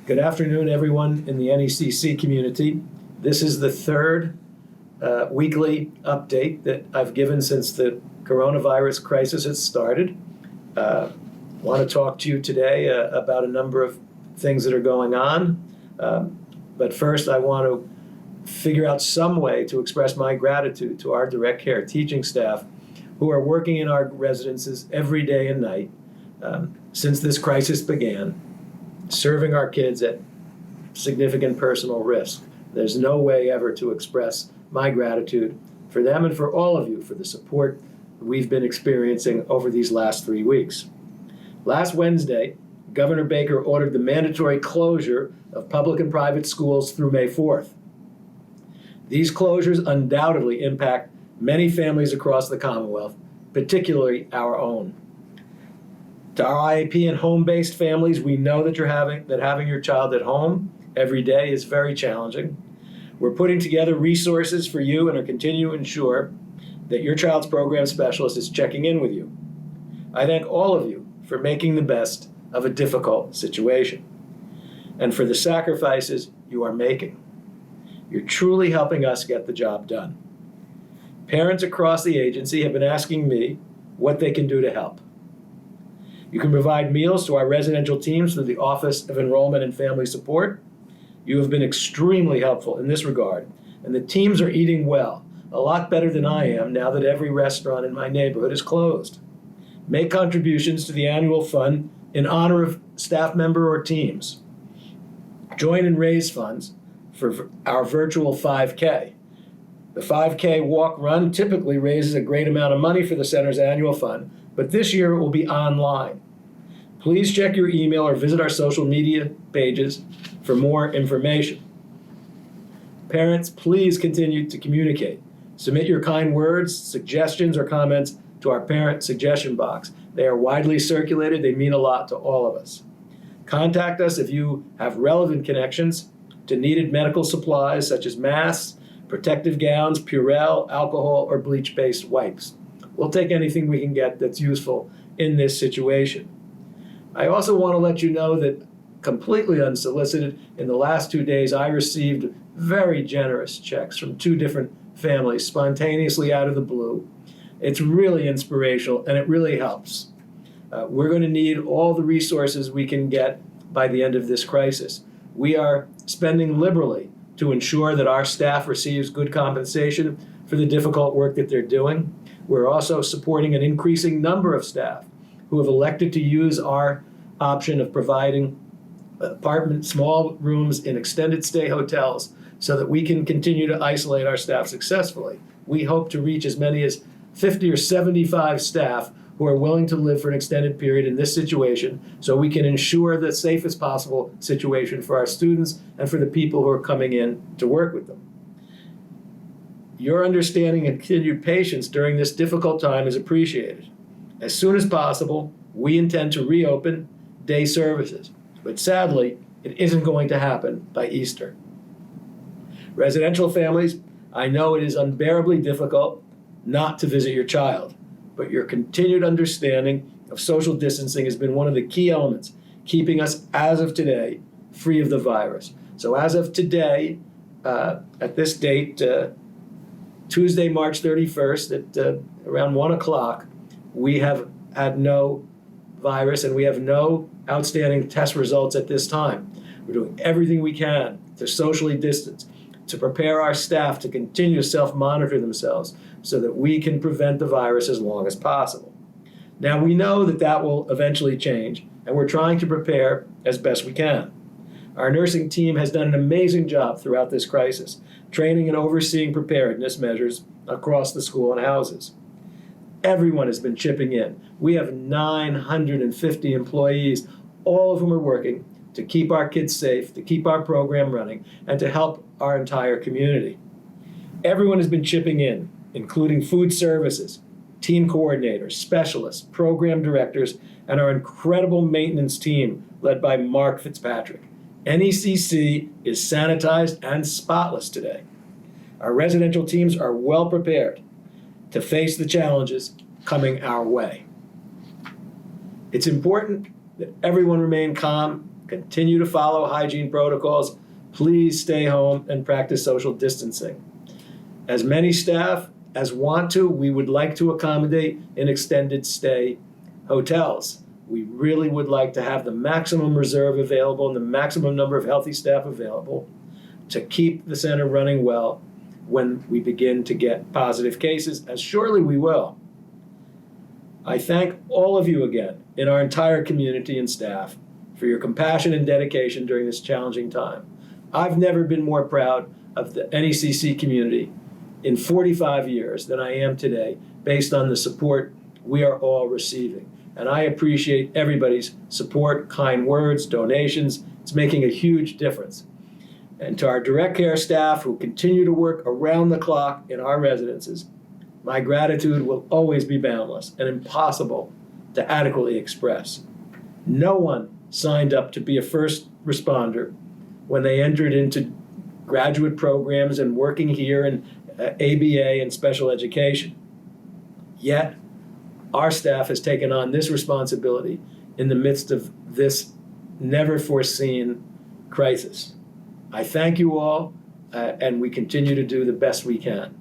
Good afternoon, everyone in the NECC community. This is the third weekly update that I've given since the coronavirus crisis has started. I want to talk to you today about a number of things that are going on. But first, I want to figure out some way to express my gratitude to our direct care teaching staff who are working in our residences every day and night since this crisis began, serving our kids at significant personal risk. There's no way ever to express my gratitude for them and for all of you for the support we've been experiencing over these last 3 weeks. Last Wednesday, Governor Baker ordered the mandatory closure of public and private schools through May 4th. These closures undoubtedly impact many families across the Commonwealth, particularly our own. To our IAP and home-based families, we know that having your child at home every day is very challenging. We're putting together resources for you and are continuing to ensure that your child's program specialist is checking in with you. I thank all of you for making the best of a difficult situation and for the sacrifices you are making. You're truly helping us get the job done. Parents across the agency have been asking me what they can do to help. You can provide meals to our residential teams through the Office of Enrollment and Family Support. You have been extremely helpful in this regard, and the teams are eating well, a lot better than I am now that every restaurant in my neighborhood is closed. Make contributions to the annual fund in honor of staff member or teams. Join and raise funds for our virtual 5K. The 5K walk-run typically raises a great amount of money for the center's annual fund, but this year it will be online. Please check your email or visit our social media pages for more information. Parents, please continue to communicate. Submit your kind words, suggestions, or comments to our parent suggestion box. They are widely circulated. They mean a lot to all of us. Contact us if you have relevant connections to needed medical supplies such as masks, protective gowns, Purell, alcohol, or bleach-based wipes. We'll take anything we can get that's useful in this situation. I also want to let you know that completely unsolicited, in the last 2 days, I received very generous checks from 2 different families spontaneously out of the blue. It's really inspirational and it really helps. We're going to need all the resources we can get by the end of this crisis. We are spending liberally to ensure that our staff receives good compensation for the difficult work that they're doing. We're also supporting an increasing number of staff who have elected to use our option of providing small rooms in extended stay hotels so that we can continue to isolate our staff successfully. We hope to reach as many as 50 or 75 staff who are willing to live for an extended period in this situation so we can ensure the safest possible situation for our students and for the people who are coming in to work with them. Your understanding and continued patience during this difficult time is appreciated. As soon as possible, we intend to reopen day services, but sadly, it isn't going to happen by Easter. Residential families, I know it is unbearably difficult not to visit your child, but your continued understanding of social distancing has been one of the key elements keeping us, as of today, free of the virus. So as of today, at this date, Tuesday, March 31st, at around 1 o'clock, we have had no virus and we have no outstanding test results at this time. We're doing everything we can to socially distance, to prepare our staff to continue to self-monitor themselves so that we can prevent the virus as long as possible. Now, we know that that will eventually change, and we're trying to prepare as best we can. Our nursing team has done an amazing job throughout this crisis, training and overseeing preparedness measures across the school and houses. Everyone has been chipping in. We have 950 employees, all of whom are working to keep our kids safe, to keep our program running, and to help our entire community. Everyone has been chipping in, including food services, team coordinators, specialists, program directors, and our incredible maintenance team led by Mark Fitzpatrick. NECC is sanitized and spotless today. Our residential teams are well prepared to face the challenges coming our way. It's important that everyone remain calm Continue to follow hygiene protocols. Please stay home and practice social distancing. As many staff as want to, we would like to accommodate in extended stay hotels. We really would like to have the maximum reserve available and the maximum number of healthy staff available to keep the center running well when we begin to get positive cases, as surely we will. I thank all of you again in our entire community and staff for your compassion and dedication during this challenging time. I've never been more proud of the NECC community in 45 years than I am today, based on the support we are all receiving. And I appreciate everybody's support, kind words, donations. It's making a huge difference. And to our direct care staff who continue to work around the clock in our residences, my gratitude will always be boundless and impossible to adequately express. No one signed up to be a first responder when they entered into graduate programs and working here in ABA and special education. Yet, our staff has taken on this responsibility in the midst of this never foreseen crisis. I thank you all, and we continue to do the best we can.